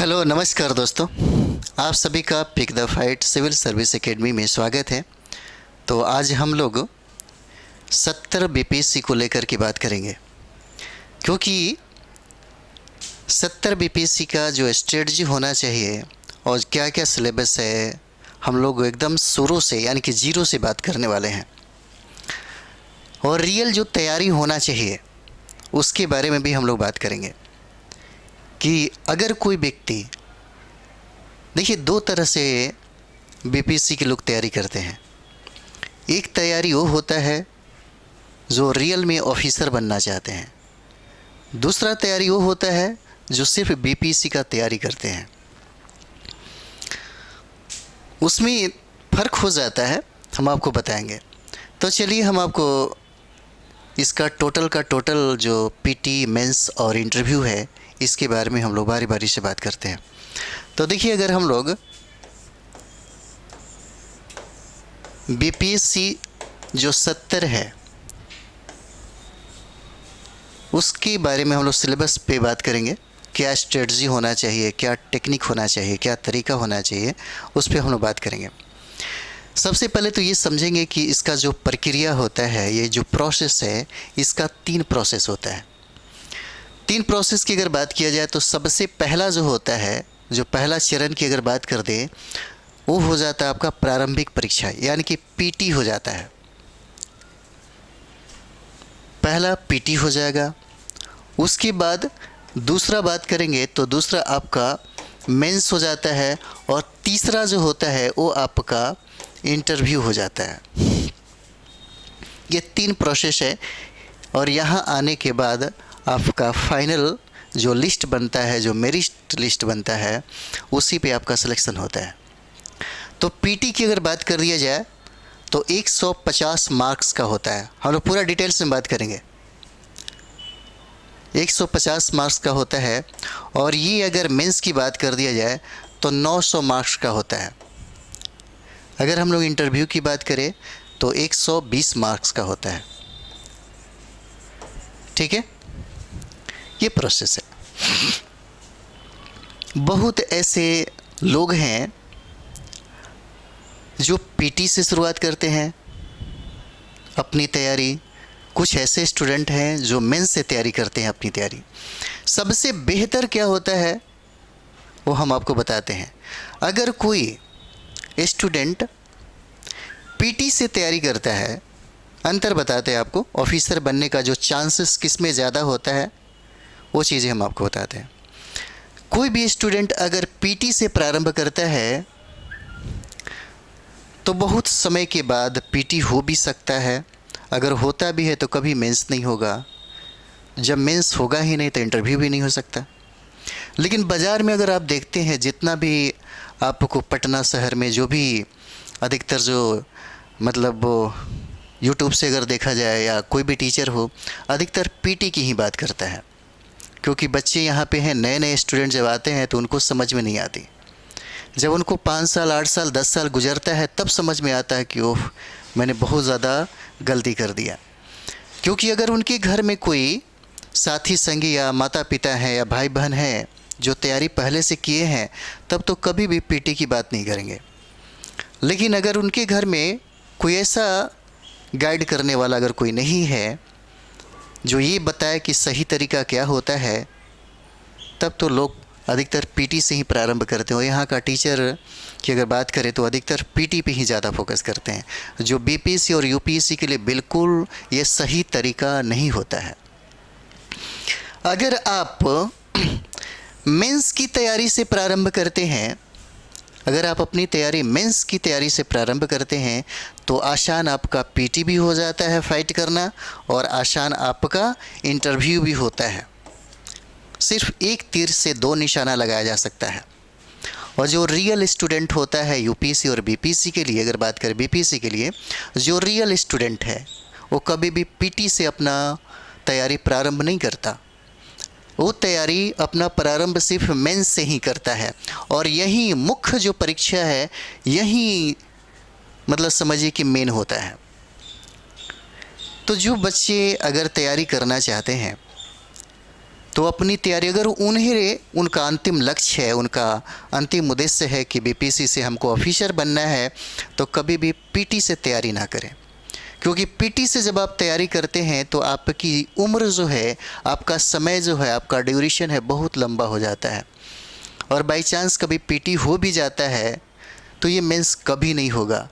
Hello नमस्कार दोस्तों। आप सभी का pick the fight civil service academy में स्वागत है। तो आज हम लोग 70 बीपीएससी को लेकर के बात करेंगे, क्योंकि 70 बीपीएससी का जो स्ट्रेटजी होना चाहिए और क्या क्या सिलेबस है, हम लोग एकदम शुरू से यानी कि जीरो से बात करने वाले हैं। और रियल जो तैयारी होना चाहिए उसके बारे में भी हम लोग बात करेंगे कि अगर कोई व्यक्ति, देखिए दो तरह से बीपीएससी के लोग तैयारी करते हैं। एक तैयारी वो होता है जो रियल में ऑफिसर बनना चाहते हैं, दूसरा तैयारी वो होता है जो सिर्फ बीपीएससी का तैयारी करते हैं। उसमें फ़र्क हो जाता है, हम आपको बताएंगे। तो चलिए हम आपको इसका टोटल जो पीटी मेंस और इंटरव्यू है इसके बारे में हम लोग बारी बारी से बात करते हैं। तो देखिए, अगर हम लोग बीपीएससी जो 70 है उसके बारे में हम लोग सिलेबस पे बात करेंगे। क्या स्ट्रेटजी होना चाहिए, क्या टेक्निक होना चाहिए, क्या तरीका होना चाहिए, उस पर हम लोग बात करेंगे। सबसे पहले तो ये समझेंगे कि इसका जो प्रक्रिया होता है, ये जो प्रोसेस है, इसका 3 प्रोसेस होता है। 3 प्रोसेस की अगर बात किया जाए तो सबसे पहला जो होता है, जो पहला चरण की अगर बात कर दें, वो हो जाता है आपका प्रारंभिक परीक्षा, यानी कि पीटी हो जाता है। पहला पीटी हो जाएगा। उसके बाद दूसरा बात करेंगे तो दूसरा आपका मेंस हो जाता है, और तीसरा जो होता है वो आपका इंटरव्यू हो जाता है। ये 3 प्रोसेस है, और यहाँ आने के बाद आपका फाइनल जो लिस्ट बनता है, जो मेरिट लिस्ट बनता है, उसी पे आपका सिलेक्शन होता है। तो पीटी की अगर बात कर दिया जाए तो 150 मार्क्स का होता है। हम लोग पूरा डिटेल्स में बात करेंगे। 150 मार्क्स का होता है, और ये अगर मेंस की बात कर दिया जाए तो 900 मार्क्स का होता है। अगर हम लोग इंटरव्यू की बात करें तो 120 मार्क्स का होता है। ठीक है, ये प्रोसेस है। बहुत ऐसे लोग हैं जो पीटी से शुरुआत करते हैं अपनी तैयारी। कुछ ऐसे स्टूडेंट हैं जो मेंस से तैयारी करते हैं अपनी तैयारी। सबसे बेहतर क्या होता है वो हम आपको बताते हैं। अगर कोई स्टूडेंट पीटी से तैयारी करता है, अंतर बताते हैं आपको, ऑफिसर बनने का जो चांसेस किस में ज़्यादा होता है वो चीज़ें हम आपको बताते हैं। कोई भी स्टूडेंट अगर पीटी से प्रारंभ करता है तो बहुत समय के बाद पीटी हो भी सकता है। अगर होता भी है तो कभी मेंस नहीं होगा। जब मेंस होगा ही नहीं तो इंटरव्यू भी नहीं हो सकता। लेकिन बाज़ार में अगर आप देखते हैं, जितना भी आपको पटना शहर में जो भी अधिकतर जो मतलब यूट्यूब से अगर देखा जाए या कोई भी टीचर हो, अधिकतर पीटी की ही बात करता है। क्योंकि बच्चे यहाँ पे हैं, नए नए स्टूडेंट जब आते हैं तो उनको समझ में नहीं आती। जब उनको 5 साल 8 साल 10 साल गुजरता है तब समझ में आता है कि ओह, मैंने बहुत ज़्यादा गलती कर दिया। क्योंकि अगर उनके घर में कोई साथी संगी या माता पिता हैं या भाई बहन हैं जो तैयारी पहले से किए हैं, तब तो कभी भी पीटी की बात नहीं करेंगे। लेकिन अगर उनके घर में कोई ऐसा गाइड करने वाला अगर कोई नहीं है जो ये बताए कि सही तरीका क्या होता है, तब तो लोग अधिकतर पीटी से ही प्रारंभ करते हैं। और यहाँ का टीचर की अगर बात करें तो अधिकतर पीटी पे ही ज़्यादा फोकस करते हैं, जो बीपीएससी और यूपीएससी के लिए बिल्कुल ये सही तरीका नहीं होता है। अगर आप मेंस की तैयारी से प्रारंभ करते हैं, अगर आप अपनी तैयारी मेंस की तैयारी से प्रारंभ करते हैं तो आसान आपका पीटी भी हो जाता है फाइट करना, और आसान आपका इंटरव्यू भी होता है। सिर्फ एक तीर से 2 निशाना लगाया जा सकता है। और जो रियल स्टूडेंट होता है यूपीएससी और बीपीएससी के लिए, अगर बात करें बीपीएससी के लिए, जो रियल स्टूडेंट है वो कभी भी पीटी से अपना तैयारी प्रारंभ नहीं करता। वो तैयारी अपना प्रारंभ सिर्फ मेंस से ही करता है। और यही मुख्य जो परीक्षा है, यही मतलब समझिए कि मेन होता है। तो जो बच्चे अगर तैयारी करना चाहते हैं तो अपनी तैयारी, अगर उनका अंतिम लक्ष्य है, उनका अंतिम उद्देश्य है कि बीपीएससी से हमको ऑफिसर बनना है, तो कभी भी पीटी से तैयारी ना करें। क्योंकि पीटी से जब आप तैयारी करते हैं तो आपकी उम्र जो है, आपका समय जो है, आपका ड्यूरेशन है, बहुत लंबा हो जाता है। और बाई चांस कभी पीटी हो भी जाता है तो ये मेंस कभी नहीं होगा।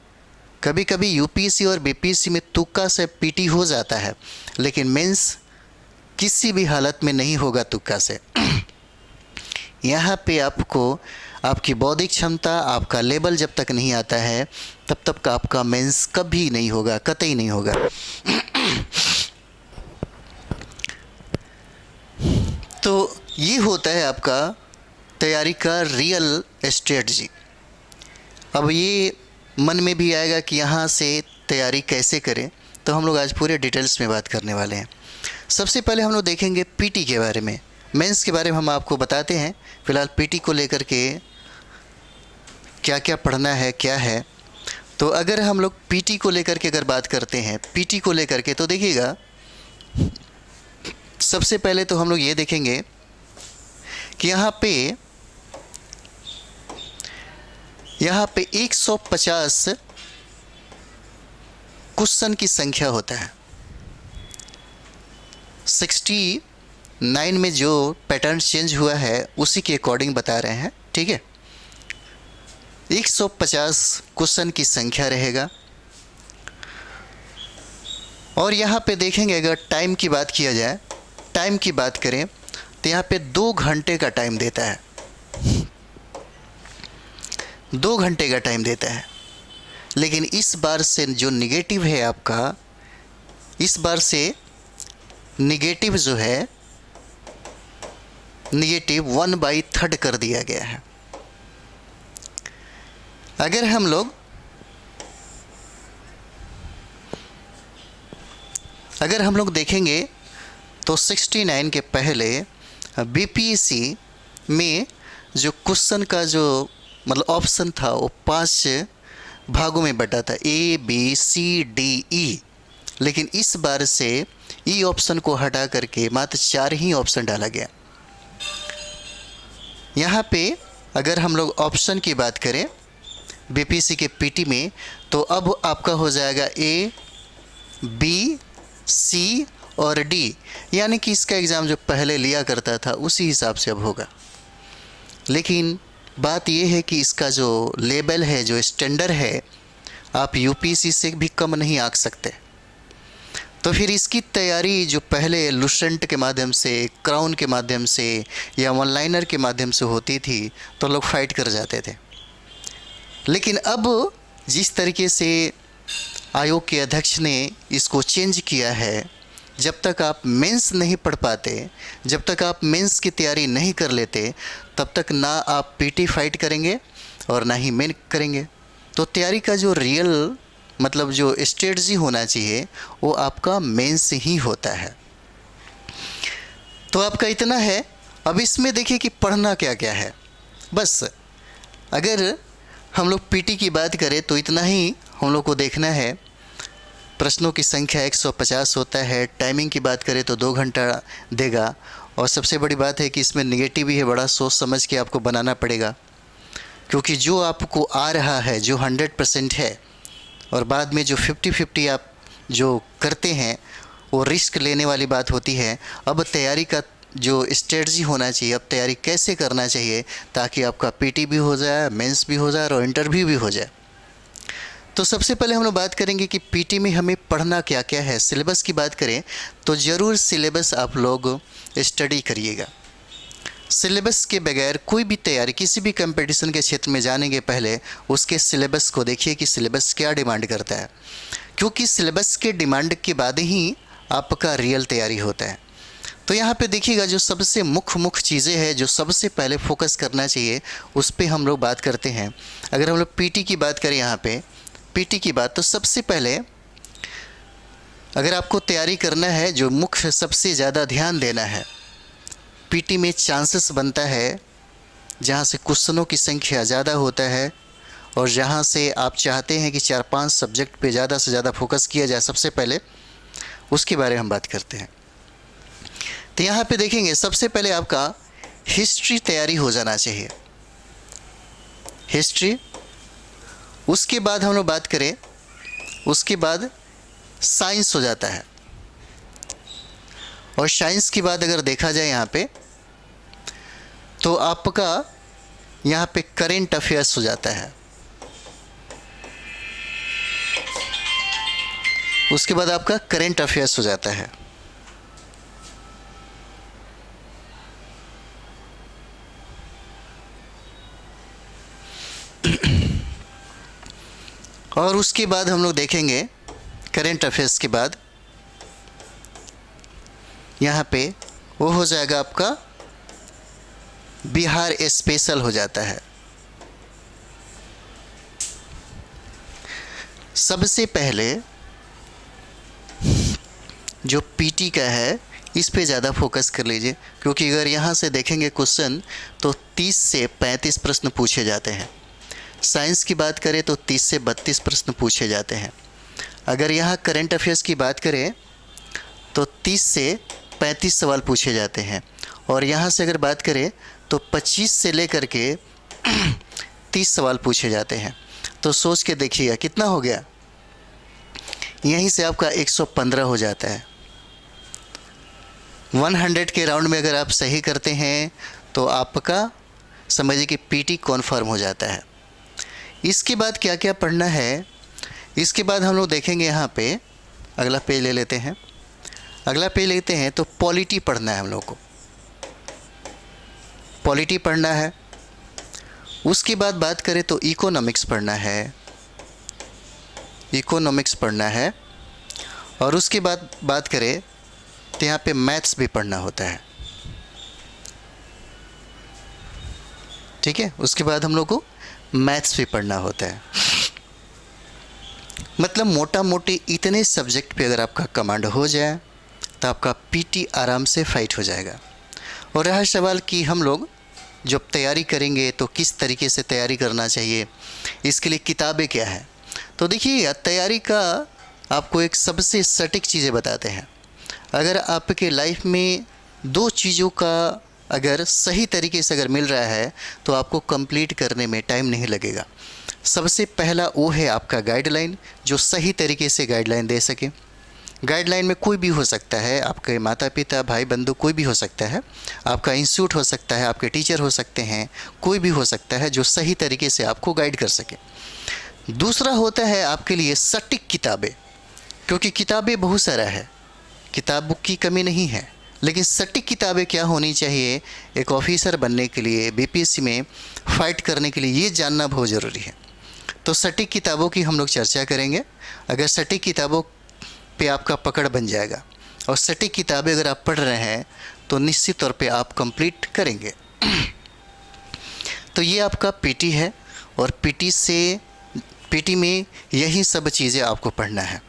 कभी कभी यूपीएससी और बीपीएससी में तुक्का से पीटी हो जाता है, लेकिन मेंस किसी भी हालत में नहीं होगा तुक्का से। यहाँ पे आपको आपकी बौद्धिक क्षमता, आपका लेवल जब तक नहीं आता है तब तक आपका मेंस कभी नहीं होगा, कतई नहीं होगा। तो ये होता है आपका तैयारी का रियल स्ट्रेटजी। अब ये मन में भी आएगा कि यहाँ से तैयारी कैसे करें, तो हम लोग आज पूरे डिटेल्स में बात करने वाले हैं। सबसे पहले हम लोग देखेंगे पीटी के बारे में। मेंस के बारे में हम आपको बताते हैं, फ़िलहाल पीटी को लेकर के क्या क्या पढ़ना है, क्या है। तो अगर हम लोग पीटी को लेकर के अगर बात करते हैं, पीटी को लेकर के, तो देखिएगा सबसे पहले तो हम लोग ये देखेंगे कि यहाँ पे 150 क्वेश्चन की संख्या होता है। 69 में जो पैटर्न चेंज हुआ है उसी के अकॉर्डिंग बता रहे हैं, ठीक है। 150 क्वेश्चन की संख्या रहेगा। और यहाँ पे देखेंगे, अगर टाइम की बात किया जाए, टाइम की बात करें तो यहाँ पे 2 घंटे का टाइम देता है, 2 घंटे का टाइम देता है। लेकिन इस बार से जो निगेटिव है आपका, इस बार से निगेटिव जो है, निगेटिव 1/3 कर दिया गया है। अगर हम लोग देखेंगे तो 69 के पहले बीपीएससी में जो क्वेश्चन का जो मतलब ऑप्शन था वो 5 भागों में बटा था, A B C D E। लेकिन इस बार से ई ऑप्शन को हटा करके मात्र 4 ही ऑप्शन डाला गया। यहाँ पे अगर हम लोग ऑप्शन की बात करें बीपीएससी के पीटी में, तो अब आपका हो जाएगा A B C और D, यानी कि इसका एग्ज़ाम जो पहले लिया करता था उसी हिसाब से अब होगा। लेकिन बात यह है कि इसका जो लेवल है, जो स्टैंडर्ड है, आप यूपीएससी से भी कम नहीं आंक सकते। तो फिर इसकी तैयारी जो पहले लुसेंट के माध्यम से, क्राउन के माध्यम से या ऑनलाइनर के माध्यम से होती थी, तो लोग फाइट कर जाते थे। लेकिन अब जिस तरीके से आयोग के अध्यक्ष ने इसको चेंज किया है, जब तक आप मेंस नहीं पढ़ पाते, जब तक आप मेंस की तैयारी नहीं कर लेते, तब तक ना आप पीटी फाइट करेंगे और ना ही मेन करेंगे। तो तैयारी का जो रियल मतलब जो स्ट्रेटजी होना चाहिए वो आपका मेंस ही होता है। तो आपका इतना है। अब इसमें देखिए कि पढ़ना क्या क्या है। बस अगर हम लोग पीटी की बात करें तो इतना ही हम लोग को देखना है। प्रश्नों की संख्या 150 होता है। टाइमिंग की बात करें तो 2 घंटा देगा। और सबसे बड़ी बात है कि इसमें निगेटिव भी है, बड़ा सोच समझ के आपको बनाना पड़ेगा, क्योंकि जो आपको आ रहा है, जो 100% है, और बाद में जो 50-50 आप जो करते हैं वो रिस्क लेने वाली बात होती है। अब तैयारी का जो स्ट्रेटजी होना चाहिए, अब तैयारी कैसे करना चाहिए ताकि आपका पीटी भी हो जाए, मेंस भी हो जाए और इंटरव्यू भी हो जाए। तो सबसे पहले हम लोग बात करेंगे कि पीटी में हमें पढ़ना क्या क्या है। सिलेबस की बात करें तो ज़रूर सिलेबस आप लोग स्टडी करिएगा। सिलेबस के बगैर कोई भी तैयारी, किसी भी कंपटीशन के क्षेत्र में जाने के पहले उसके सिलेबस को देखिए कि सिलेबस क्या डिमांड करता है, क्योंकि सिलेबस के डिमांड के बाद ही आपका रियल तैयारी होता है। तो यहाँ पे देखिएगा जो सबसे मुख्य चीज़ें हैं, जो सबसे पहले फोकस करना चाहिए, उस पर हम लोग बात करते हैं। अगर हम लोग पीटी की बात करें, यहाँ पे पीटी की बात, तो सबसे पहले अगर आपको तैयारी करना है, जो मुख्य सबसे ज़्यादा ध्यान देना है, पीटी में चांसेस बनता है जहाँ से क्वेश्चनों की संख्या ज़्यादा होता है और जहाँ से आप चाहते हैं कि 4-5 सब्जेक्ट पे ज़्यादा से ज़्यादा फोकस किया जाए। सबसे पहले उसके बारे में हम बात करते हैं। तो यहाँ पे देखेंगे सबसे पहले आपका हिस्ट्री तैयारी हो जाना चाहिए, हिस्ट्री। उसके बाद हम लोग बात करें, उसके बाद साइंस हो जाता है, और साइंस की बात अगर देखा जाए यहाँ पे तो आपका यहाँ पे करेंट अफेयर्स हो जाता है। उसके बाद आपका करेंट अफेयर्स हो जाता है। और उसके बाद हम लोग देखेंगे करेंट अफेयर्स के बाद यहाँ पे वो हो जाएगा आपका बिहार स्पेशल हो जाता है। सबसे पहले जो पीटी का है इस पे ज़्यादा फोकस कर लीजिए, क्योंकि अगर यहाँ से देखेंगे क्वेश्चन तो 30 से 35 प्रश्न पूछे जाते हैं। साइंस की बात करें तो 30 से 32 प्रश्न पूछे जाते हैं। अगर यहाँ करंट अफेयर्स की बात करें तो 30 से 35 सवाल पूछे जाते हैं, और यहाँ से अगर बात करें तो 25 से लेकर के 30 सवाल पूछे जाते हैं। तो सोच के देखिएगा कितना हो गया, यहीं से आपका 115 हो जाता है। 100 के राउंड में अगर आप सही करते हैं तो आपका समझिए कि पीटी कॉन्फर्म हो जाता है। इसके बाद क्या क्या पढ़ना है, इसके बाद हम लोग देखेंगे यहाँ पे अगला पेज ले लेते हैं। अगला पेज लेते हैं तो पॉलिटी पढ़ना है हम लोग को, पॉलिटी पढ़ना है। उसके बाद बात करें तो इकोनॉमिक्स पढ़ना है, इकोनॉमिक्स पढ़ना है। और उसके बाद बात करें तो यहाँ पे मैथ्स भी पढ़ना होता है, ठीक है। उसके बाद हम लोग को मैथ्स भी पढ़ना होता है। मतलब मोटा मोटी इतने सब्जेक्ट पे अगर आपका कमांड हो जाए तो आपका पीटी आराम से फाइट हो जाएगा। और रहा सवाल कि हम लोग जब तैयारी करेंगे तो किस तरीके से तैयारी करना चाहिए, इसके लिए किताबें क्या है, तो देखिए तैयारी का आपको एक सबसे सटीक चीज़ें बताते हैं। अगर आपके लाइफ में 2 चीज़ों का अगर सही तरीके से अगर मिल रहा है तो आपको कंप्लीट करने में टाइम नहीं लगेगा। सबसे पहला वो है आपका गाइडलाइन, जो सही तरीके से गाइडलाइन दे सके। गाइडलाइन में कोई भी हो सकता है, आपके माता पिता भाई बंधु कोई भी हो सकता है, आपका इंस्टीट्यूट हो सकता है, आपके टीचर हो सकते हैं, कोई भी हो सकता है जो सही तरीके से आपको गाइड कर सके। दूसरा होता है आपके लिए सटीक किताबें, क्योंकि किताबें बहुत सारा है, किताबों की कमी नहीं है, लेकिन सटीक किताबें क्या होनी चाहिए, एक ऑफिसर बनने के लिए बीपीएससी में फाइट करने के लिए ये जानना बहुत ज़रूरी है। तो सटीक किताबों की हम लोग चर्चा करेंगे। अगर सटीक किताबों पे आपका पकड़ बन जाएगा और सटीक किताबें अगर आप पढ़ रहे हैं तो निश्चित तौर पे आप कंप्लीट करेंगे। तो ये आपका पीटी है, और पीटी में यही सब चीज़ें आपको पढ़ना है।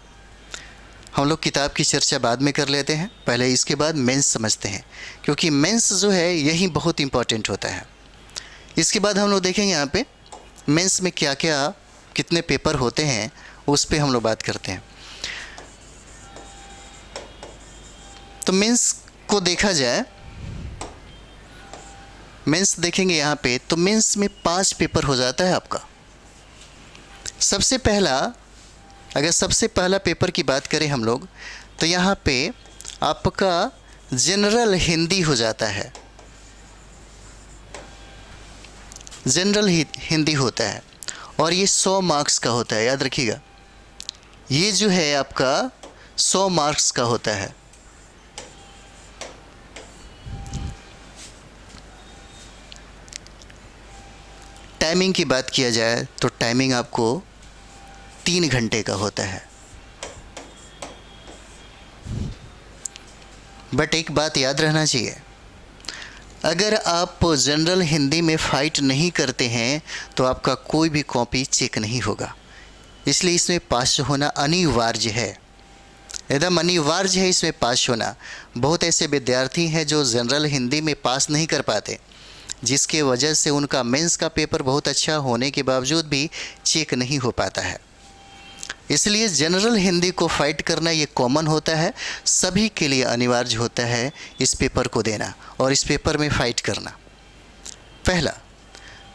हम लोग किताब की चर्चा बाद में कर लेते हैं, पहले इसके बाद मेंस समझते हैं, क्योंकि मेंस जो है यही बहुत इंपॉर्टेंट होता है। इसके बाद हम लोग देखेंगे यहाँ पे मेंस में क्या क्या कितने पेपर होते हैं, उस पे हम लोग बात करते हैं। तो मेंस को देखा जाए, मेंस देखेंगे यहाँ पे तो मेंस में 5 पेपर हो जाता है आपका। सबसे पहला पेपर की बात करें हम लोग तो यहाँ पे आपका जनरल हिंदी हो जाता है, जनरल हिंदी होता है, और ये 100 मार्क्स का होता है, याद रखिएगा। ये जो है आपका 100 मार्क्स का होता है। टाइमिंग की बात किया जाए तो टाइमिंग आपको 3 घंटे का होता है। बट एक बात याद रहना चाहिए, अगर आप जनरल हिंदी में फाइट नहीं करते हैं तो आपका कोई भी कॉपी चेक नहीं होगा, इसलिए इसमें पास होना अनिवार्य है, एकदम अनिवार्य है इसमें पास होना। बहुत ऐसे विद्यार्थी हैं जो जनरल हिंदी में पास नहीं कर पाते, जिसके वजह से उनका मेंस का पेपर बहुत अच्छा होने के बावजूद भी चेक नहीं हो पाता है। इसलिए जनरल हिंदी को फाइट करना ये कॉमन होता है, सभी के लिए अनिवार्य होता है इस पेपर को देना और इस पेपर में फाइट करना। पहला।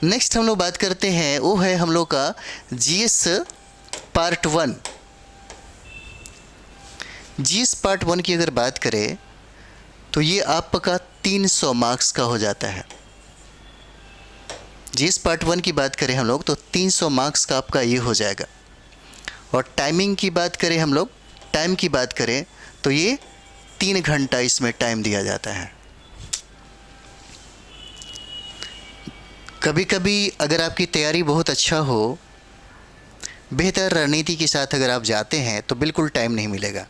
नेक्स्ट हम लोग बात करते हैं, वो है हम लोग का जीएस पार्ट 1। जीएस पार्ट 1 की अगर बात करें तो ये आपका 300 मार्क्स का हो जाता है। जीएस पार्ट 1 की बात करें हम लोग तो 300 मार्क्स का आपका ये हो जाएगा। और टाइमिंग की बात करें हम लोग, टाइम की बात करें तो ये 3 घंटा इसमें टाइम दिया जाता है। कभी कभी अगर आपकी तैयारी बहुत अच्छा हो, बेहतर रणनीति के साथ अगर आप जाते हैं तो बिल्कुल टाइम नहीं मिलेगा।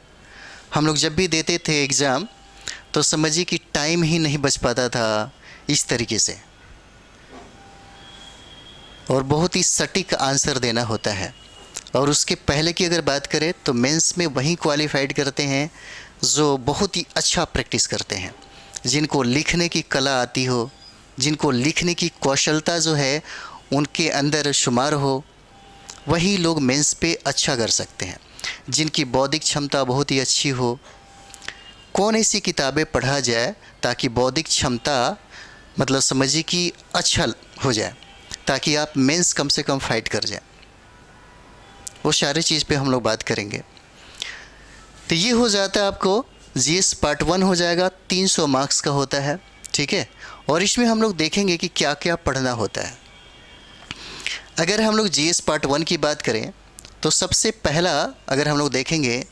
हम लोग जब भी देते थे एग्ज़ाम तो समझिए कि टाइम ही नहीं बच पाता था इस तरीके से, और बहुत ही सटीक आंसर देना होता है। और उसके पहले की अगर बात करें तो मेंस में वही क्वालिफाइड करते हैं जो बहुत ही अच्छा प्रैक्टिस करते हैं, जिनको लिखने की कला आती हो, जिनको लिखने की कौशलता जो है उनके अंदर शुमार हो, वही लोग मेंस पे अच्छा कर सकते हैं। जिनकी बौद्धिक क्षमता बहुत ही अच्छी हो। कौन ऐसी किताबें पढ़ा जाए ताकि बौद्धिक क्षमता मतलब समझिए कि अच्छा हो जाए, ताकि आप मेंस कम से कम फाइट कर जाए, वो सारी चीज़ पे हम लोग बात करेंगे। तो ये हो जाता है आपको जीएस पार्ट 1 हो जाएगा, 300 मार्क्स का होता है, ठीक है। और इसमें हम लोग देखेंगे कि क्या क्या पढ़ना होता है। अगर हम लोग जीएस पार्ट 1 की बात करें तो सबसे पहला अगर हम लोग देखेंगे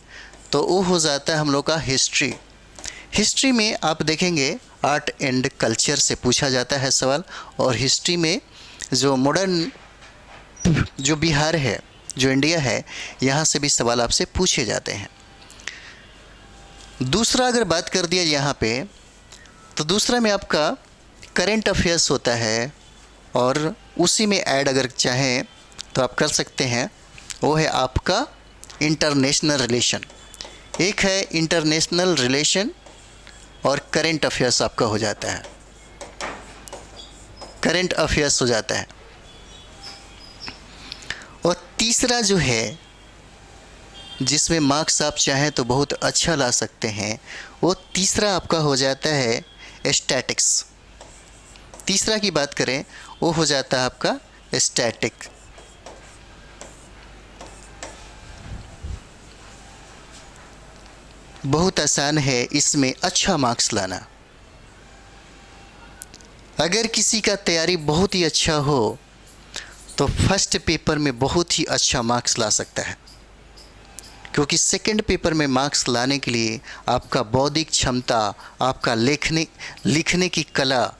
तो वो हो जाता है हम लोग का हिस्ट्री। हिस्ट्री में आप देखेंगे आर्ट एंड कल्चर से पूछा जाता है सवाल, और हिस्ट्री में जो मॉडर्न जो बिहार है, जो इंडिया है, यहाँ से भी सवाल आपसे पूछे जाते हैं। दूसरा अगर बात कर दिया यहाँ पे तो दूसरा में आपका करंट अफेयर्स होता है, और उसी में ऐड अगर चाहें तो आप कर सकते हैं, वो है आपका इंटरनेशनल रिलेशन। एक है इंटरनेशनल रिलेशन और करंट अफेयर्स आपका हो जाता है, करंट अफेयर्स हो जाता है। और तीसरा जो है जिसमें मार्क्स आप चाहें तो बहुत अच्छा ला सकते हैं, वो तीसरा आपका हो जाता है स्टैटिक्स। तीसरा की बात करें वो हो जाता है आपका स्टैटिक। बहुत आसान है इसमें अच्छा मार्क्स लाना। अगर किसी का तैयारी बहुत ही अच्छा हो तो फर्स्ट पेपर में बहुत ही अच्छा मार्क्स ला सकता है, क्योंकि सेकंड पेपर में मार्क्स लाने के लिए आपका बौद्धिक क्षमता, आपका लिखने की कला,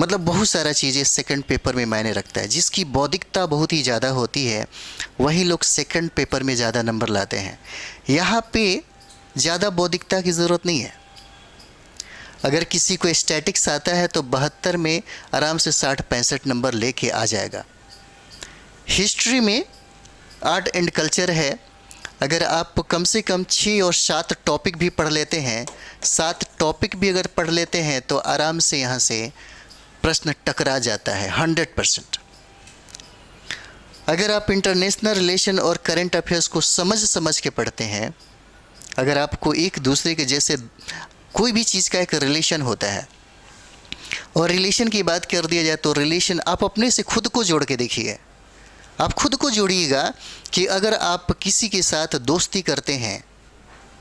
मतलब बहुत सारा चीज़ें सेकंड पेपर में मायने रखता है। जिसकी बौद्धिकता बहुत ही ज़्यादा होती है वही लोग सेकंड पेपर में ज़्यादा नंबर लाते हैं। यहाँ पे ज़्यादा बौद्धिकता की ज़रूरत नहीं है। अगर किसी को स्टैटिक्स आता है तो 72 में आराम से 60-65 नंबर लेके आ जाएगा। हिस्ट्री में आर्ट एंड कल्चर है, अगर आप कम से कम 6 और 7 टॉपिक भी पढ़ लेते हैं, 7 टॉपिक भी अगर पढ़ लेते हैं तो आराम से यहाँ से प्रश्न टकरा जाता है 100%। अगर आप इंटरनेशनल रिलेशन और करंट अफेयर्स को समझ के पढ़ते हैं, अगर आपको एक दूसरे के जैसे कोई भी चीज़ का एक रिलेशन होता है, और रिलेशन की बात कर दिया जाए तो रिलेशन आप अपने से खुद को जोड़ के देखिए। आप खुद को जोड़िएगा कि अगर आप किसी के साथ दोस्ती करते हैं,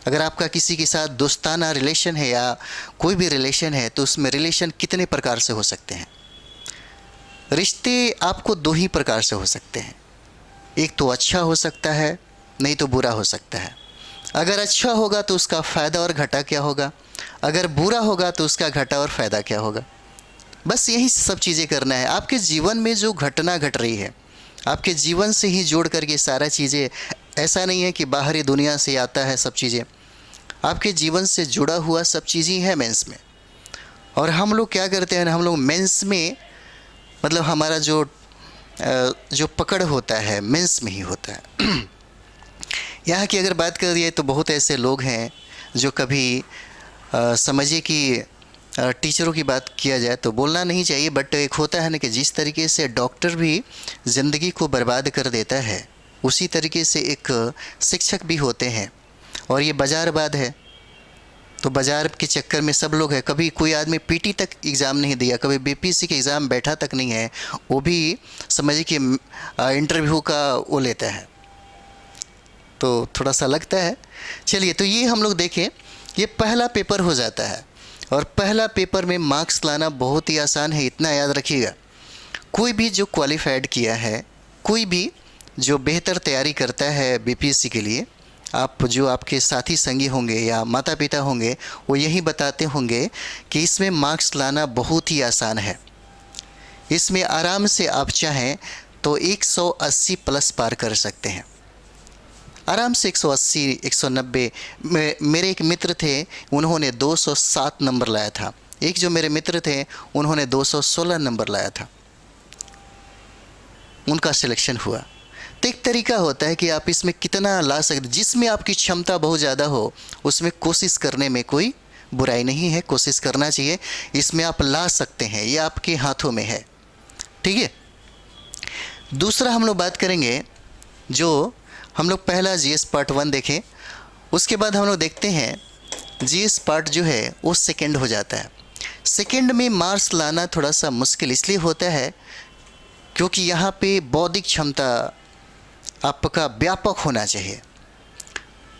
अगर आपका किसी के साथ दोस्ताना रिलेशन है या कोई भी रिलेशन है, तो उसमें रिलेशन कितने प्रकार से हो सकते हैं। रिश्ते आपको 2 ही प्रकार से हो सकते हैं, एक तो अच्छा हो सकता है, नहीं तो बुरा हो सकता है। अगर अच्छा होगा तो उसका फ़ायदा और घाटा क्या होगा, अगर बुरा होगा तो उसका घाटा और फ़ायदा क्या होगा। बस यही सब चीज़ें करना है। आपके जीवन में जो घटना घट रही है, आपके जीवन से ही जोड़ करके सारा चीज़ें, ऐसा नहीं है कि बाहरी दुनिया से आता है सब चीज़ें, आपके जीवन से जुड़ा हुआ सब चीज़ें हैं मेंस में। और हम लोग क्या करते हैं, हम लोग मेंस में मतलब हमारा जो पकड़ होता है मेंस में ही होता है। यहाँ की अगर बात कर दिए तो बहुत ऐसे लोग हैं जो कभी समझिए कि टीचरों की बात किया जाए तो बोलना नहीं चाहिए, बट एक होता है ना कि जिस तरीके से डॉक्टर भी ज़िंदगी को बर्बाद कर देता है, उसी तरीके से एक शिक्षक भी होते हैं। और ये बाज़ारवाद है, तो बाज़ार के चक्कर में सब लोग हैं। कभी कोई आदमी पीटी तक एग्ज़ाम नहीं दिया, कभी बीपीएससी के एग्ज़ाम बैठा तक नहीं है, वो भी समझिए कि इंटरव्यू का वो लेता है, तो थोड़ा सा लगता है। चलिए, तो ये हम लोग देखें, ये पहला पेपर हो जाता है और पहला पेपर में मार्क्स लाना बहुत ही आसान है। इतना याद रखिएगा, कोई भी जो क्वालिफाइड किया है, कोई भी जो बेहतर तैयारी करता है बीपीएससी के लिए, आप जो आपके साथी संगी होंगे या माता पिता होंगे, वो यही बताते होंगे कि इसमें मार्क्स लाना बहुत ही आसान है। इसमें आराम से आप चाहें तो 180 प्लस पार कर सकते हैं, आराम से 180, 190। मेरे एक मित्र थे, उन्होंने 207 नंबर लाया था। एक जो मेरे मित्र थे, उन्होंने 216 नंबर लाया था, उनका सिलेक्शन हुआ। तो एक तरीका होता है कि आप इसमें कितना ला सकते, जिसमें आपकी क्षमता बहुत ज़्यादा हो उसमें कोशिश करने में कोई बुराई नहीं है, कोशिश करना चाहिए। इसमें आप ला सकते हैं, ये आपके हाथों में है, ठीक है। दूसरा हम लोग बात करेंगे, जो हम लोग पहला जीएस पार्ट 1 देखें, उसके बाद हम लोग देखते हैं जीएस पार्ट जो है वो सेकंड हो जाता है। सेकंड में मार्क्स लाना थोड़ा सा मुश्किल इसलिए होता है क्योंकि यहाँ पे बौद्धिक क्षमता आपका व्यापक होना चाहिए,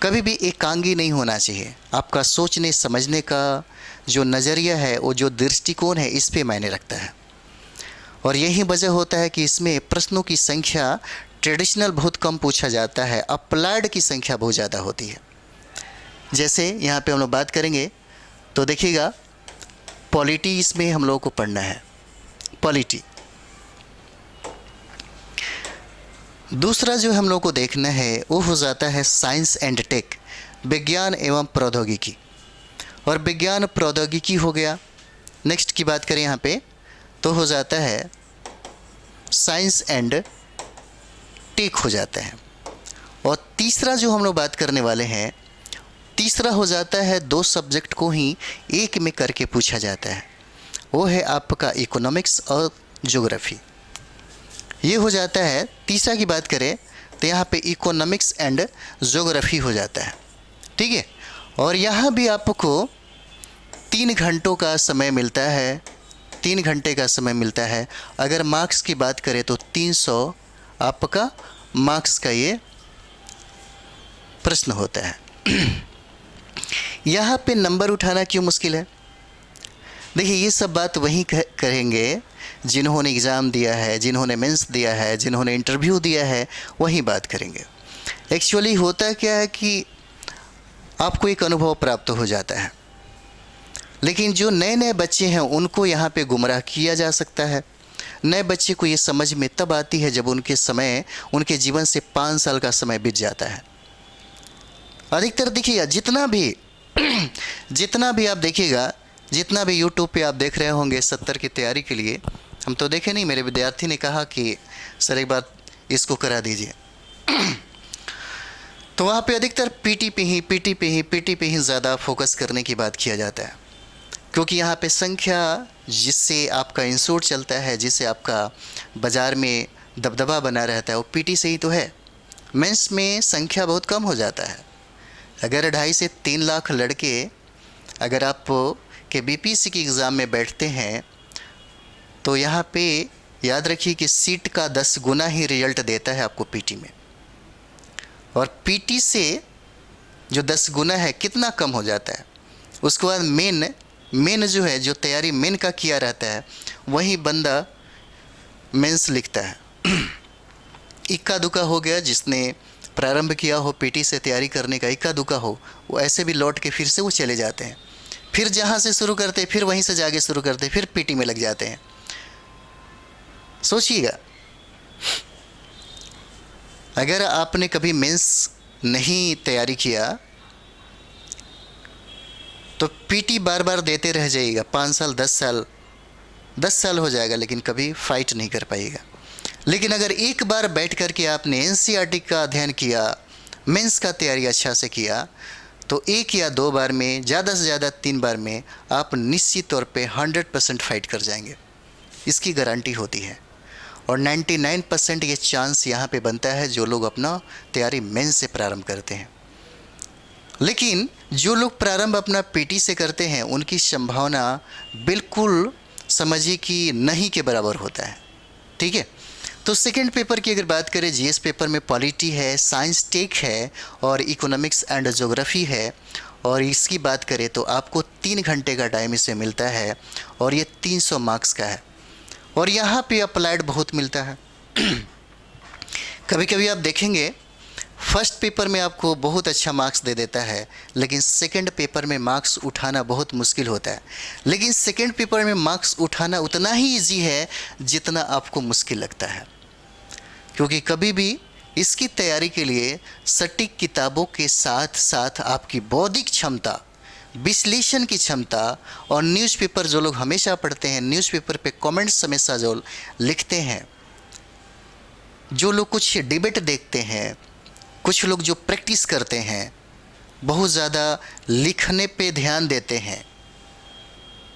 कभी भी एकांगी नहीं होना चाहिए। आपका सोचने समझने का जो नज़रिया है, वो जो दृष्टिकोण है, इस पे मायने रखता है। और यही वजह होता है कि इसमें प्रश्नों की संख्या ट्रेडिशनल बहुत कम पूछा जाता है, अप्लाइड की संख्या बहुत ज़्यादा होती है। जैसे यहाँ पे हम लोग बात करेंगे तो देखिएगा, पॉलिटी इसमें हम लोगों को पढ़ना है, पॉलिटी। दूसरा जो हम लोग को देखना है वो हो जाता है साइंस एंड टेक, विज्ञान एवं प्रौद्योगिकी। और विज्ञान प्रौद्योगिकी हो गया। नेक्स्ट की बात करें यहाँ पे तो हो जाता है साइंस एंड टेक हो जाता है। और तीसरा जो हम लोग बात करने वाले हैं, तीसरा हो जाता है 2 सब्जेक्ट को ही एक में करके पूछा जाता है, वो है आपका इकोनॉमिक्स और ज्योग्राफी। ये हो जाता है। तीसरा की बात करें तो यहाँ पे इकोनॉमिक्स एंड ज्योग्राफी हो जाता है, ठीक है। और यहाँ भी आपको 3 घंटों का समय मिलता है, 3 घंटे का समय मिलता है। अगर मार्क्स की बात करें तो 300 आपका मार्क्स का ये प्रश्न होता है। यहाँ पे नंबर उठाना क्यों मुश्किल है? देखिए, ये सब बात वही करेंगे जिन्होंने एग्ज़ाम दिया है, जिन्होंने मेंस दिया है, जिन्होंने इंटरव्यू दिया है, वही बात करेंगे। एक्चुअली होता क्या है कि आपको एक अनुभव प्राप्त हो जाता है, लेकिन जो नए नए बच्चे हैं उनको यहाँ पे गुमराह किया जा सकता है। नए बच्चे को ये समझ में तब आती है जब उनके जीवन से 5 साल का समय बीत जाता है। अधिकतर देखिएगा, जितना भी आप देखिएगा, जितना भी यूट्यूब पे आप देख रहे होंगे 70 की तैयारी के लिए, हम तो देखे नहीं, मेरे विद्यार्थी ने कहा कि सर एक बार इसको करा दीजिए। तो वहाँ पे अधिकतर पीटी पे ही ज़्यादा फोकस करने की बात किया जाता है, क्योंकि यहाँ पे संख्या जिससे आपका इंश्योर चलता है, जिससे आपका बाज़ार में दबदबा बना रहता है, वो पीटी से ही तो है। मेंस में संख्या बहुत कम हो जाता है। अगर 2.5 से 3 लाख लड़के अगर आप के बीपीएससी के एग्ज़ाम में बैठते हैं तो यहाँ पे याद रखिए कि सीट का 10 गुना ही रिजल्ट देता है आपको पीटी में। और पीटी से जो 10 गुना है कितना कम हो जाता है। उसके बाद मेन जो है, जो तैयारी मेन का किया रहता है, वही बंदा मेंस लिखता है। इक्का दुक्का हो गया, जिसने प्रारंभ किया हो पीटी से तैयारी करने का, इक्का दुक्का हो, वो ऐसे भी लौट के फिर से वो चले जाते हैं, फिर जहाँ से शुरू करते फिर वहीं से जाके शुरू करते, फिर पीटी में लग जाते हैं। सोचिएगा, अगर आपने कभी मेंस नहीं तैयारी किया तो पीटी बार बार देते रह जाइएगा, 5 साल 10 साल हो जाएगा, लेकिन कभी फाइट नहीं कर पाइएगा। लेकिन अगर एक बार बैठ कर के आपने एनसीईआरटी का अध्ययन किया, मेंस का तैयारी अच्छा से किया, तो 1 या 2 बार में, ज़्यादा से ज़्यादा 3 बार में आप निश्चित तौर पे 100% फाइट कर जाएंगे, इसकी गारंटी होती है। और 99% ये चांस यहाँ पे बनता है जो लोग अपना तैयारी मेंस से प्रारंभ करते हैं। लेकिन जो लोग प्रारंभ अपना पीटी से करते हैं उनकी संभावना बिल्कुल समझिए कि नहीं के बराबर होता है। ठीक है, तो सेकंड पेपर की अगर बात करें, जीएस पेपर में पॉलिटी है, साइंस टेक है और इकोनॉमिक्स एंड ज्योग्राफी है। और इसकी बात करें तो आपको 3 घंटे का टाइम इससे मिलता है और ये 300 मार्क्स का है। और यहाँ पे अप्लाइड बहुत मिलता है। कभी कभी आप देखेंगे फर्स्ट पेपर में आपको बहुत अच्छा मार्क्स दे देता है, लेकिन सेकंड पेपर में मार्क्स उठाना बहुत मुश्किल होता है। लेकिन सेकंड पेपर में मार्क्स उठाना उतना ही इजी है जितना आपको मुश्किल लगता है, क्योंकि कभी भी इसकी तैयारी के लिए सटीक किताबों के साथ साथ आपकी बौद्धिक क्षमता, विश्लेषण की क्षमता और न्यूज़पेपर जो लोग हमेशा पढ़ते हैं, न्यूज़पेपर पे कमेंट्स हमेशा जो लिखते हैं, जो लोग कुछ डिबेट देखते हैं, कुछ लोग जो प्रैक्टिस करते हैं, बहुत ज़्यादा लिखने पे ध्यान देते हैं,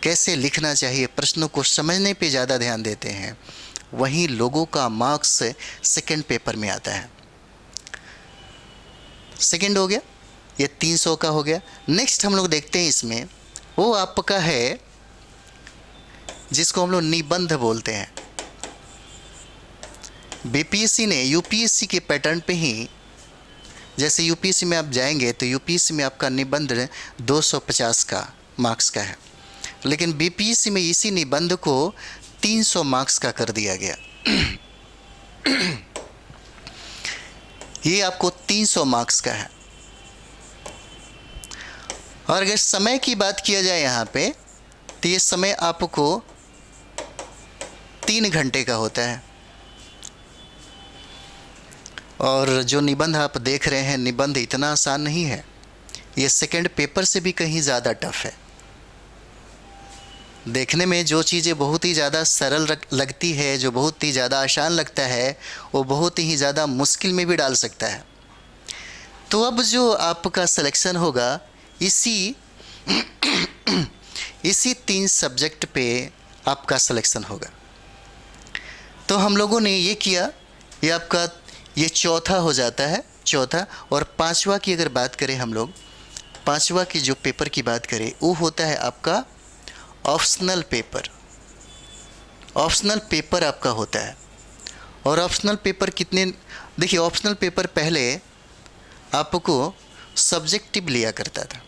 कैसे लिखना चाहिए, प्रश्नों को समझने पे ज़्यादा ध्यान देते हैं, वहीं लोगों का मार्क्स सेकंड पेपर में आता है। सेकंड हो गया, ये 300 का हो गया। नेक्स्ट हम लोग देखते हैं इसमें, वो आपका है जिसको हम लोग निबंध बोलते हैं। बीपीएससी ने यूपीएससी के पैटर्न पे ही, जैसे यूपीएससी में आप जाएंगे तो यूपीएससी में आपका निबंध 250 का मार्क्स का है, लेकिन बीपीएससी में इसी निबंध को 300 मार्क्स का कर दिया गया। ये आपको 300 मार्क्स का है। और अगर समय की बात किया जाए यहाँ पे, तो ये समय आपको 3 घंटे का होता है। और जो निबंध आप देख रहे हैं, निबंध इतना आसान नहीं है, ये सेकंड पेपर से भी कहीं ज़्यादा टफ है। देखने में जो चीज़ें बहुत ही ज़्यादा सरल लगती है, जो बहुत ही ज़्यादा आसान लगता है, वो बहुत ही ज़्यादा मुश्किल में भी डाल सकता है। तो अब जो आपका सिलेक्शन होगा इसी 3 सब्जेक्ट पे आपका सिलेक्शन होगा। तो हम लोगों ने ये किया, ये आपका ये चौथा हो जाता है, चौथा। और पांचवा की अगर बात करें हम लोग, पांचवा की जो पेपर की बात करें वो होता है आपका ऑप्शनल पेपर। ऑप्शनल पेपर आपका होता है। और ऑप्शनल पेपर कितने, देखिए ऑप्शनल पेपर पहले आपको सब्जेक्टिव लिया करता था,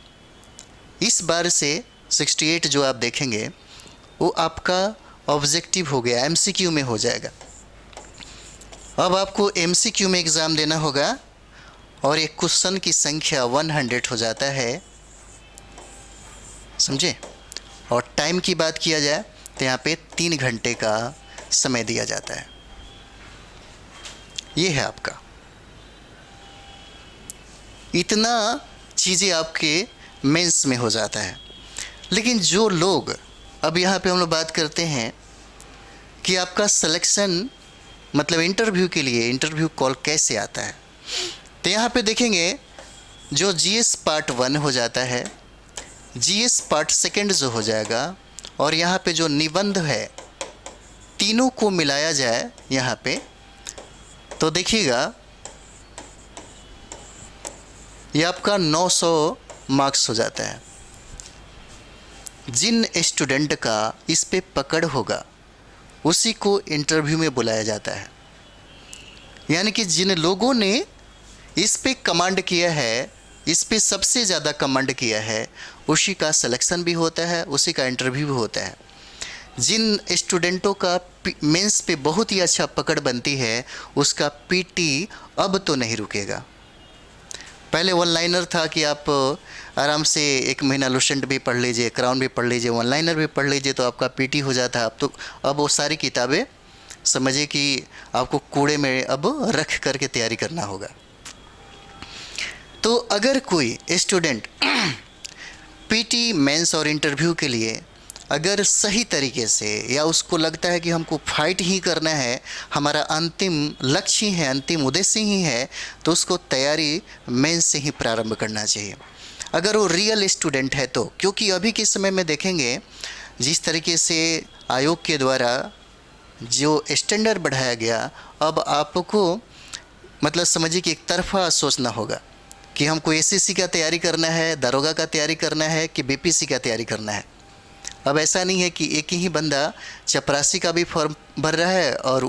इस बार से 68 जो आप देखेंगे वो आपका ऑब्जेक्टिव हो गया, एमसीक्यू में हो जाएगा। अब आपको एमसीक्यू में एग्ज़ाम देना होगा और एक क्वेश्चन की संख्या 100 हो जाता है, समझे। और टाइम की बात किया जाए तो यहाँ पे 3 घंटे का समय दिया जाता है। ये है आपका, इतना चीज़ें आपके मेंस में हो जाता है। लेकिन जो लोग, अब यहाँ पे हम लोग बात करते हैं कि आपका सिलेक्शन मतलब इंटरव्यू के लिए इंटरव्यू कॉल कैसे आता है। तो यहाँ पे देखेंगे जो जीएस पार्ट 1 हो जाता है, जीएस पार्ट सेकंड जो हो जाएगा, और यहाँ पे जो निबंध है, तीनों को मिलाया जाए यहाँ पे तो देखिएगा ये आपका 900 मार्क्स हो जाता है। जिन स्टूडेंट का इस पे पकड़ होगा उसी को इंटरव्यू में बुलाया जाता है। यानी कि जिन लोगों ने इस पे कमांड किया है, इस पे सबसे ज़्यादा कमांड किया है, उसी का सिलेक्शन भी होता है, उसी का इंटरव्यू भी होता है। जिन स्टूडेंटों का मेंस पे बहुत ही अच्छा पकड़ बनती है, उसका पीटी अब तो नहीं रुकेगा। पहले वन लाइनर था कि आप आराम से 1 महीना लुसेंट भी पढ़ लीजिए, क्राउन भी पढ़ लीजिए, वन लाइनर भी पढ़ लीजिए तो आपका पीटी हो जाता है। अब वो सारी किताबें समझिए कि आपको कूड़े में अब रख करके तैयारी करना होगा। तो अगर कोई स्टूडेंट पीटी, मेंस और इंटरव्यू के लिए अगर सही तरीके से, या उसको लगता है कि हमको फाइट ही करना है, हमारा अंतिम लक्ष्य ही है, अंतिम उद्देश्य ही है, तो उसको तैयारी मेंस से ही प्रारंभ करना चाहिए, अगर वो रियल स्टूडेंट है तो। क्योंकि अभी के समय में देखेंगे जिस तरीके से आयोग के द्वारा जो स्टैंडर्ड बढ़ाया गया, अब आपको मतलब समझिए कि एक तरफा सोचना होगा कि हमको एसएससी का तैयारी करना है, दरोगा का तैयारी करना है कि बीपीसी का तैयारी करना है। अब ऐसा नहीं है कि एक ही बंदा चपरासी का भी फॉर्म भर रहा है और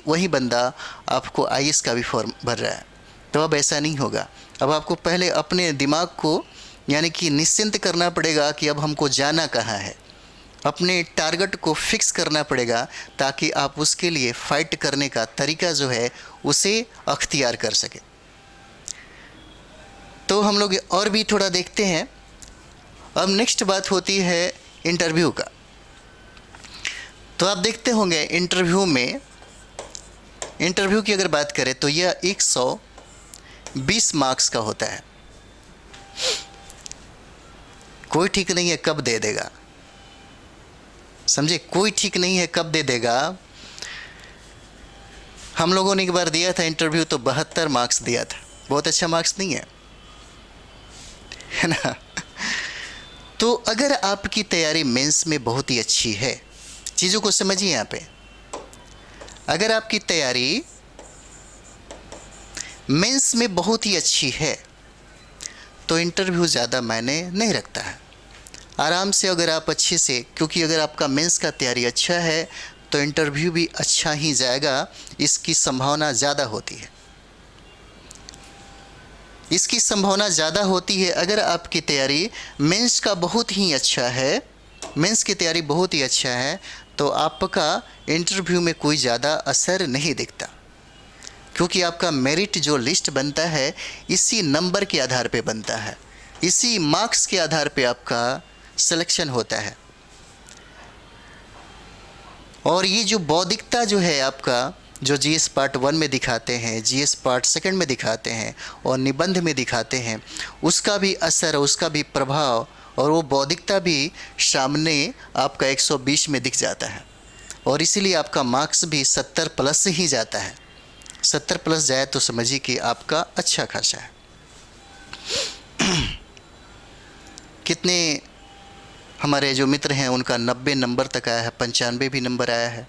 वही बंदा आपको आईएएस का भी फॉर्म भर रहा है। तो अब ऐसा नहीं होगा। अब आपको पहले अपने दिमाग को यानी कि निश्चिंत करना पड़ेगा कि अब हमको जाना कहाँ है। अपने टारगेट को फिक्स करना पड़ेगा ताकि आप उसके लिए फ़ाइट करने का तरीका जो है उसे अख्तियार कर सकें। तो हम लोग और भी थोड़ा देखते हैं। अब नेक्स्ट बात होती है इंटरव्यू का। तो आप देखते होंगे इंटरव्यू की अगर बात करें तो यह 120 मार्क्स का होता है। कोई ठीक नहीं है कब दे देगा, समझे, कोई ठीक नहीं है कब दे देगा। हम लोगों ने एक बार दिया था इंटरव्यू तो 72 मार्क्स दिया था, बहुत अच्छा मार्क्स नहीं है ना। तो अगर आपकी तैयारी मेंस में बहुत ही अच्छी है, चीज़ों को समझिए यहाँ पे, अगर आपकी तैयारी मेंस में बहुत ही अच्छी है तो इंटरव्यू ज़्यादा मायने नहीं रखता है। आराम से अगर आप अच्छे से, क्योंकि अगर आपका मेंस का तैयारी अच्छा है तो इंटरव्यू भी अच्छा ही जाएगा, इसकी संभावना ज़्यादा होती है। इसकी संभावना ज़्यादा होती है अगर आपकी तैयारी मेंस का बहुत ही अच्छा है, मेंस की तैयारी बहुत ही अच्छा है तो आपका इंटरव्यू में कोई ज़्यादा असर नहीं दिखता, क्योंकि आपका मेरिट जो लिस्ट बनता है इसी नंबर के आधार पे बनता है, इसी मार्क्स के आधार पे आपका सिलेक्शन होता है। और ये जो बौद्धिकता जो है आपका, जो जीएस पार्ट 1 में दिखाते हैं, जीएस पार्ट 2 में दिखाते हैं और निबंध में दिखाते हैं, उसका भी असर, उसका भी प्रभाव और वो बौद्धिकता भी सामने आपका 120 में दिख जाता है। और इसीलिए आपका मार्क्स भी 70 प्लस ही जाता है। 70 प्लस जाए तो समझिए कि आपका अच्छा खासा है। कितने हमारे जो मित्र हैं उनका 90 नंबर तक आया है, 95 भी नंबर आया है।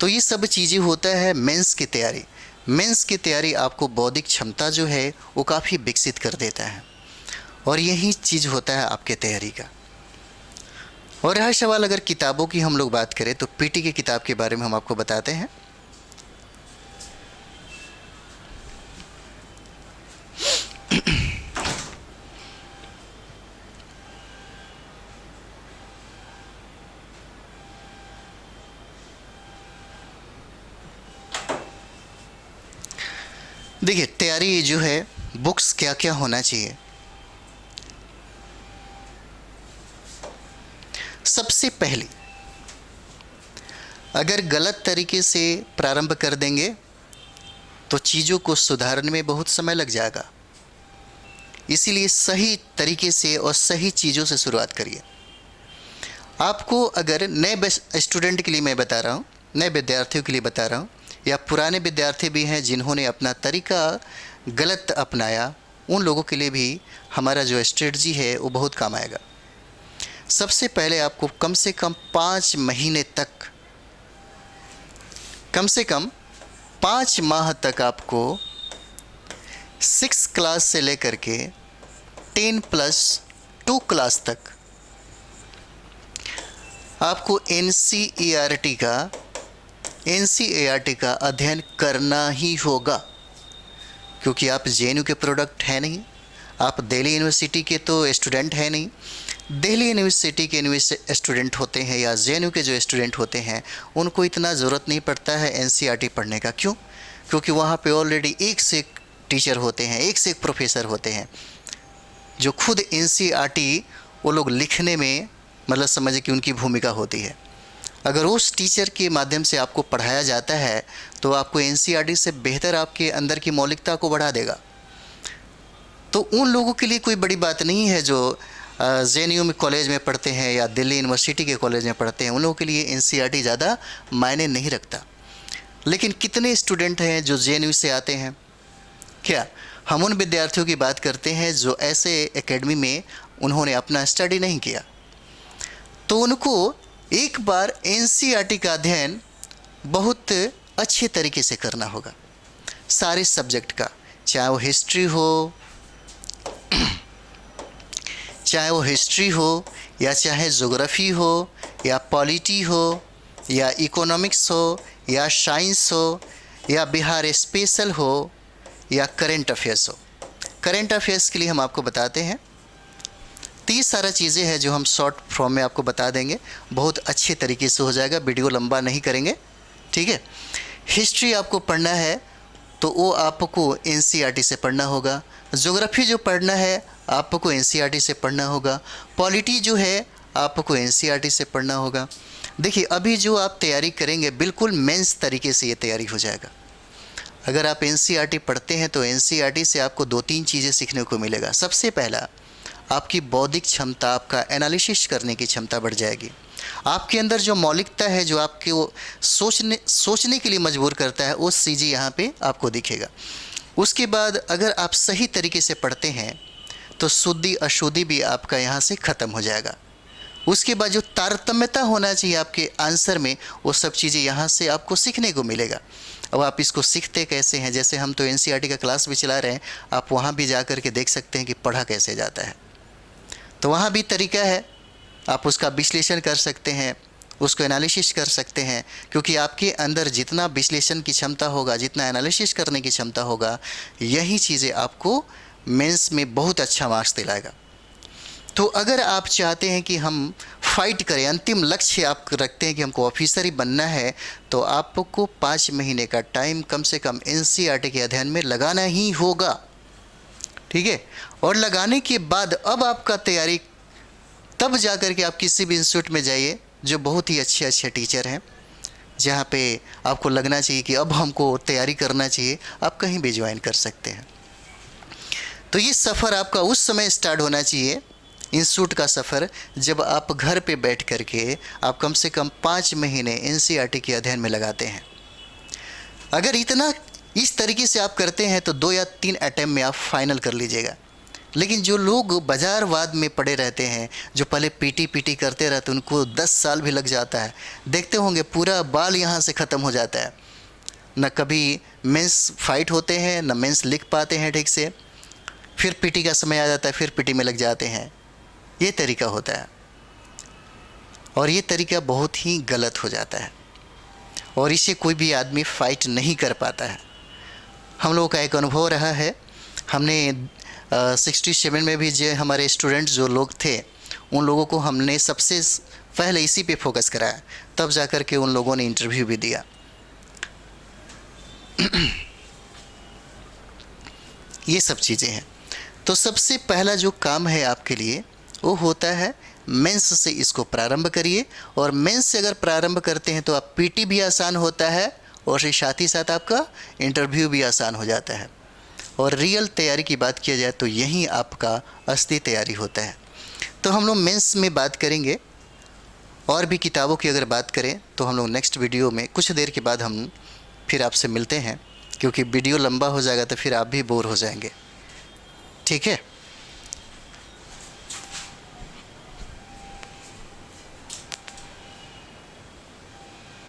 तो ये सब चीज़ें होता है मेंस की तैयारी। मेंस की तैयारी आपको बौद्धिक क्षमता जो है वो काफ़ी विकसित कर देता है और यही चीज़ होता है आपके तैयारी का। और रहा सवाल अगर किताबों की हम लोग बात करें तो पीटी की किताब के बारे में हम आपको बताते हैं। देखिए तैयारी जो है, बुक्स क्या क्या होना चाहिए। सबसे पहले अगर गलत तरीके से प्रारंभ कर देंगे तो चीज़ों को सुधारने में बहुत समय लग जाएगा। इसीलिए सही तरीके से और सही चीज़ों से शुरुआत करिए। आपको अगर नए स्टूडेंट के लिए मैं बता रहा हूँ, नए विद्यार्थियों के लिए बता रहा हूँ, या पुराने विद्यार्थी भी हैं जिन्होंने अपना तरीका गलत अपनाया, उन लोगों के लिए भी हमारा जो स्ट्रेटजी है वो बहुत काम आएगा। सबसे पहले आपको कम से कम 5 महीने तक, कम से कम 5 माह तक आपको 6 क्लास से लेकर के 10+2 क्लास तक आपको एनसीईआरटी का अध्ययन करना ही होगा, क्योंकि आप जेएनयू के प्रोडक्ट हैं नहीं, आप दिल्ली यूनिवर्सिटी के तो स्टूडेंट हैं नहीं। दिल्ली यूनिवर्सिटी के स्टूडेंट होते हैं या जेएनयू के जो स्टूडेंट होते हैं उनको इतना ज़रूरत नहीं पड़ता है एनसीईआरटी पढ़ने का। क्यों? क्योंकि वहाँ पे ऑलरेडी एक से एक टीचर होते हैं, एक से एक प्रोफेसर होते हैं जो खुद एनसीईआरटी वो लोग लिखने में मतलब समझे कि उनकी भूमिका होती है। अगर उस टीचर के माध्यम से आपको पढ़ाया जाता है तो आपको एनसीईआरटी से बेहतर आपके अंदर की मौलिकता को बढ़ा देगा। तो उन लोगों के लिए कोई बड़ी बात नहीं है जो जेएनयू में कॉलेज में पढ़ते हैं या दिल्ली यूनिवर्सिटी के कॉलेज में पढ़ते हैं, उन लोगों के लिए एनसीईआरटी ज़्यादा मायने नहीं रखता। लेकिन कितने स्टूडेंट हैं जो जेएनयू से आते हैं? क्या हम उन विद्यार्थियों की बात करते हैं जो ऐसे एकेडमी में उन्होंने अपना स्टडी नहीं किया, तो उनको एक बार एनसीईआरटी का अध्ययन बहुत अच्छे तरीके से करना होगा, सारे सब्जेक्ट का, चाहे वो हिस्ट्री हो या चाहे ज्योग्राफी हो या पॉलिटी हो या इकोनॉमिक्स हो या साइंस हो या बिहार स्पेशल हो या करंट अफेयर्स हो। करंट अफेयर्स के लिए हम आपको बताते हैं 30 सारा चीज़ें हैं जो हम शॉर्ट फॉर्म में आपको बता देंगे, बहुत अच्छे तरीके से हो जाएगा, वीडियो लंबा नहीं करेंगे, ठीक है। हिस्ट्री आपको पढ़ना है तो वो आपको एनसीईआरटी से पढ़ना होगा। ज्योग्राफी जो पढ़ना है आपको एनसीईआरटी से पढ़ना होगा। पॉलिटी जो है आपको एनसीईआरटी से पढ़ना होगा। देखिए, अभी जो आप तैयारी करेंगे बिल्कुल मेंस तरीके से ये तैयारी हो जाएगा। अगर आप एनसीईआरटी पढ़ते हैं तो एनसीईआरटी से आपको 2-3 चीज़ें सीखने को मिलेगा। सबसे पहला, आपकी बौद्धिक क्षमता, आपका एनालिसिस करने की क्षमता बढ़ जाएगी। आपके अंदर जो मौलिकता है, जो आपके वो सोचने के लिए मजबूर करता है, वो चीज़ें यहाँ पे आपको दिखेगा। उसके बाद अगर आप सही तरीके से पढ़ते हैं तो शुद्धि अशुद्धि भी आपका यहाँ से ख़त्म हो जाएगा। उसके बाद जो तारतम्यता होना चाहिए आपके आंसर में, वो सब चीज़ें यहाँ से आपको सीखने को मिलेगा। अब आप इसको सीखते कैसे हैं, जैसे हम तो एनसीईआरटी का क्लास भी चला रहे हैं, आप वहाँ भी जा कर के देख सकते हैं कि पढ़ा कैसे जाता है। तो वहाँ भी तरीका है, आप उसका विश्लेषण कर सकते हैं, उसको एनालिसिस कर सकते हैं, क्योंकि आपके अंदर जितना विश्लेषण की क्षमता होगा, जितना एनालिसिस करने की क्षमता होगा, यही चीज़ें आपको मेंस में बहुत अच्छा मार्क्स दिलाएगा। तो अगर आप चाहते हैं कि हम फाइट करें, अंतिम लक्ष्य आप रखते हैं कि हमको ऑफिसर ही बनना है, तो आपको 5 महीने का टाइम कम से कम एनसीईआरटी के अध्ययन में लगाना ही होगा, ठीक है। और लगाने के बाद अब आपका तैयारी, तब जा कर के आप किसी भी इंस्टीट्यूट में जाइए जो बहुत ही अच्छे अच्छे टीचर हैं, जहाँ पे आपको लगना चाहिए कि अब हमको तैयारी करना चाहिए, आप कहीं भी ज्वाइन कर सकते हैं। तो ये सफ़र आपका उस समय स्टार्ट होना चाहिए, इंस्टीट्यूट का सफ़र, जब आप घर पे बैठ कर के आप कम से कम 5 महीने एनसीईआरटी के अध्ययन में लगाते हैं। अगर इतना इस तरीके से आप करते हैं तो 2 या 3 अटैम्प्ट में आप फाइनल कर लीजिएगा। लेकिन जो लोग बाजारवाद में पड़े रहते हैं, जो पहले पीटी करते रहते हैं, उनको 10 साल भी लग जाता है। देखते होंगे पूरा बाल यहाँ से ख़त्म हो जाता है, न कभी मेंस फाइट होते हैं, न मेंस लिख पाते हैं ठीक से, फिर पीटी का समय आ जाता है, फिर पीटी में लग जाते हैं। ये तरीका होता है और ये तरीका बहुत ही गलत हो जाता है और इससे कोई भी आदमी फ़ाइट नहीं कर पाता है। हम लोगों का एक अनुभव रहा है, हमने 67 में भी जो हमारे स्टूडेंट्स जो लोग थे, उन लोगों को हमने सबसे पहले इसी पे फोकस कराया, तब जा कर के उन लोगों ने इंटरव्यू भी दिया। ये सब चीज़ें हैं। तो सबसे पहला जो काम है आपके लिए वो होता है मेंस से इसको प्रारंभ करिए, और मेंस से अगर प्रारंभ करते हैं तो आप पीटी भी आसान होता है और साथ ही साथ आपका इंटरव्यू भी आसान हो जाता है। और रियल तैयारी की बात किया जाए तो यही आपका असली तैयारी होता है। तो हम लोग मेंस में बात करेंगे, और भी किताबों की अगर बात करें तो हम लोग नेक्स्ट वीडियो में कुछ देर के बाद हम फिर आपसे मिलते हैं, क्योंकि वीडियो लंबा हो जाएगा तो फिर आप भी बोर हो जाएंगे, ठीक है।